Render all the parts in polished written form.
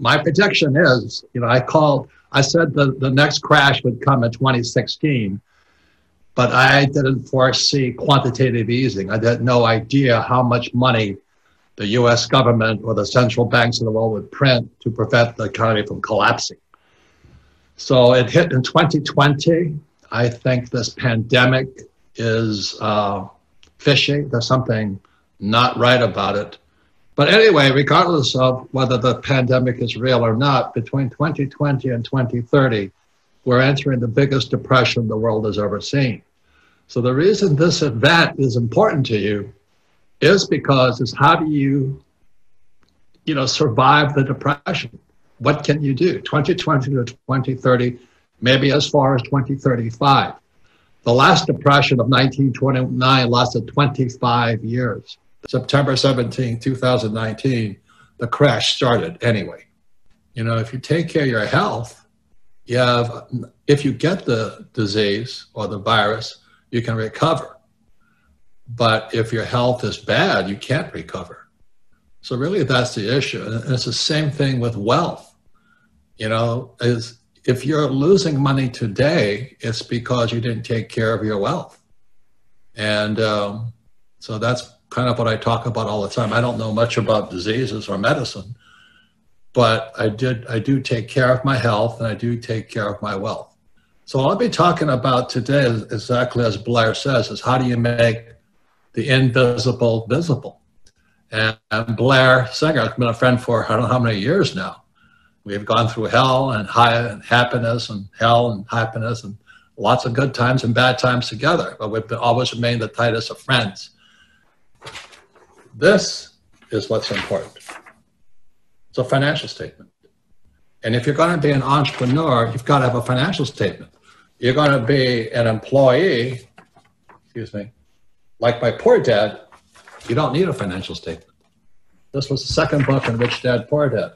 my prediction is, I said the next crash would come in 2016, but I didn't foresee quantitative easing. I had no idea how much money the US government or the central banks of the world would print to prevent the economy from collapsing. So it hit in 2020. I think this pandemic is fishy. There's something not right about it. But anyway, regardless of whether the pandemic is real or not, between 2020 and 2030, we're entering the biggest depression the world has ever seen. So the reason this event is important to you is because it's how do you survive the depression? What can you do? 2020 to 2030, maybe as far as 2035. The last depression of 1929 lasted 25 years. September 17, 2019, the crash started anyway. If you take care of your health, if you get the disease or the virus, you can recover. But if your health is bad, you can't recover. So really that's the issue. And it's the same thing with wealth. If you're losing money today, it's because you didn't take care of your wealth. And so that's kind of what I talk about all the time. I don't know much about diseases or medicine, but I do take care of my health and I do take care of my wealth. So what I'll be talking about today is exactly as Blair says, is how do you make the invisible visible? And Blair Singer has been a friend for I don't know how many years now. We've gone through hell and happiness and hell and happiness and lots of good times and bad times together, but we've always remained the tightest of friends. This is what's important. It's a financial statement. And if you're going to be an entrepreneur, you've got to have a financial statement. You're going to be an employee, like my Poor Dad, you don't need a financial statement. This was the second book in Rich Dad, Poor Dad.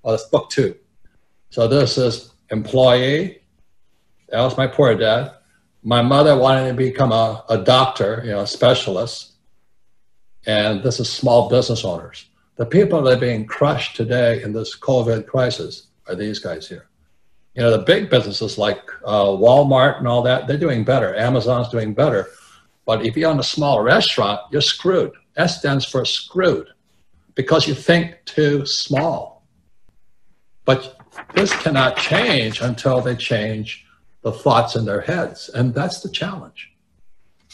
Oh, it's book 2. So this is employee. That was my Poor Dad. My mother wanted to become a doctor, a specialist. And this is small business owners. The people that are being crushed today in this COVID crisis are these guys here. The big businesses like Walmart and all that, they're doing better. Amazon's doing better. But if you own a small restaurant, you're screwed. S stands for screwed because you think too small. But this cannot change until they change the thoughts in their heads. And that's the challenge.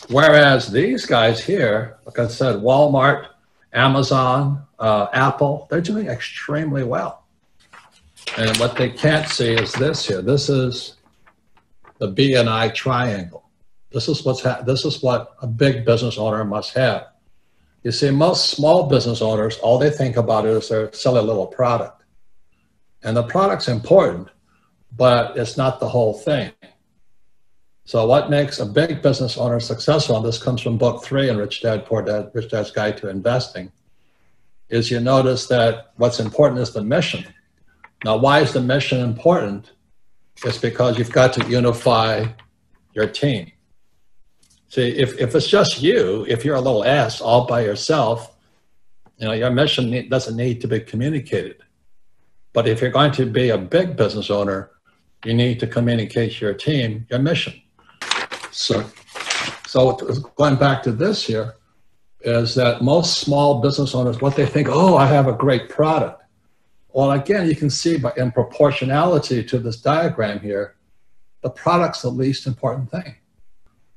Whereas these guys here, like I said, Walmart, Amazon, Apple, they're doing extremely well. And what they can't see is this here. This is the BNI triangle. This is what a big business owner must have. You see, most small business owners, all they think about is they're selling a little product. And the product's important, but it's not the whole thing. So what makes a big business owner successful, and this comes from book 3 in Rich Dad, Poor Dad, Rich Dad's Guide to Investing, is you notice that what's important is the mission. Now, why is the mission important? It's because you've got to unify your team. See, if it's just you, if you're a little ass all by yourself, your mission doesn't need to be communicated. But if you're going to be a big business owner, you need to communicate to your team your mission. So going back to this here, is that most small business owners, what they think, oh, I have a great product. Well, again, you can see in proportionality to this diagram here, the product's the least important thing.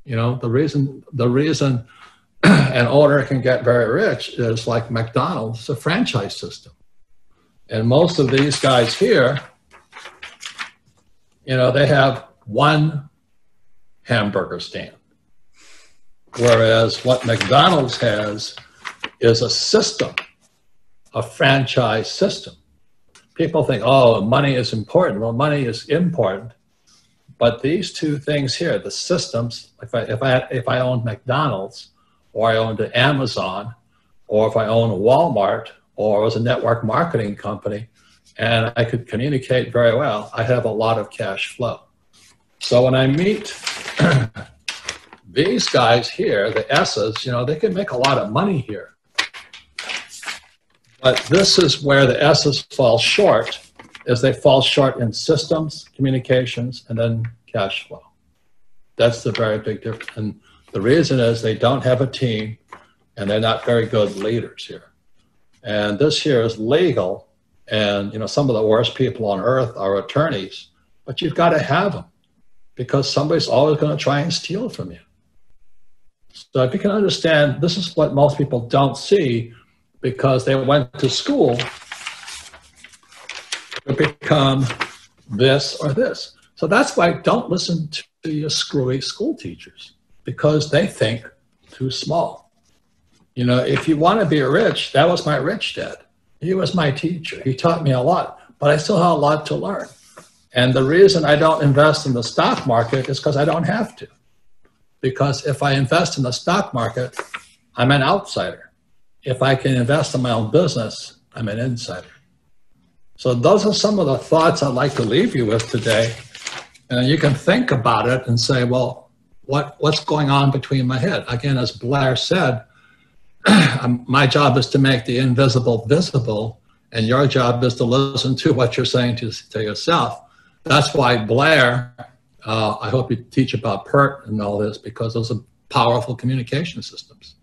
The reason an owner can get very rich is like McDonald's, it's a franchise system. And most of these guys here, they have one hamburger stand. Whereas what McDonald's has is a system, a franchise system. People think, oh, money is important. Well, money is important. But these two things here, the systems, if I owned McDonald's, or I owned Amazon, or if I owned Walmart, or was a network marketing company, and I could communicate very well, I have a lot of cash flow. So when I meet these guys here, the S's, they can make a lot of money here. But this is where the S's fall short, is they fall short in systems, communications, and then cash flow. That's the very big difference. And the reason is they don't have a team and they're not very good leaders here. And this here is legal. And, you know, some of the worst people on earth are attorneys, but you've got to have them because somebody's always going to try and steal from you. So if you can understand, this is what most people don't see because they went to school to become this or this. So that's why don't listen to your screwy school teachers because they think too small. You know, if you want to be rich, that was my rich dad. He was my teacher. He taught me a lot, but I still have a lot to learn. And the reason I don't invest in the stock market is because I don't have to. Because if I invest in the stock market, I'm an outsider. If I can invest in my own business, I'm an insider. So those are some of the thoughts I'd like to leave you with today. And you can think about it and say, well, what's going on between my head? Again, as Blair said, my job is to make the invisible visible, and your job is to listen to what you're saying to yourself. That's why Blair, I hope you teach about PERT and all this, because those are powerful communication systems.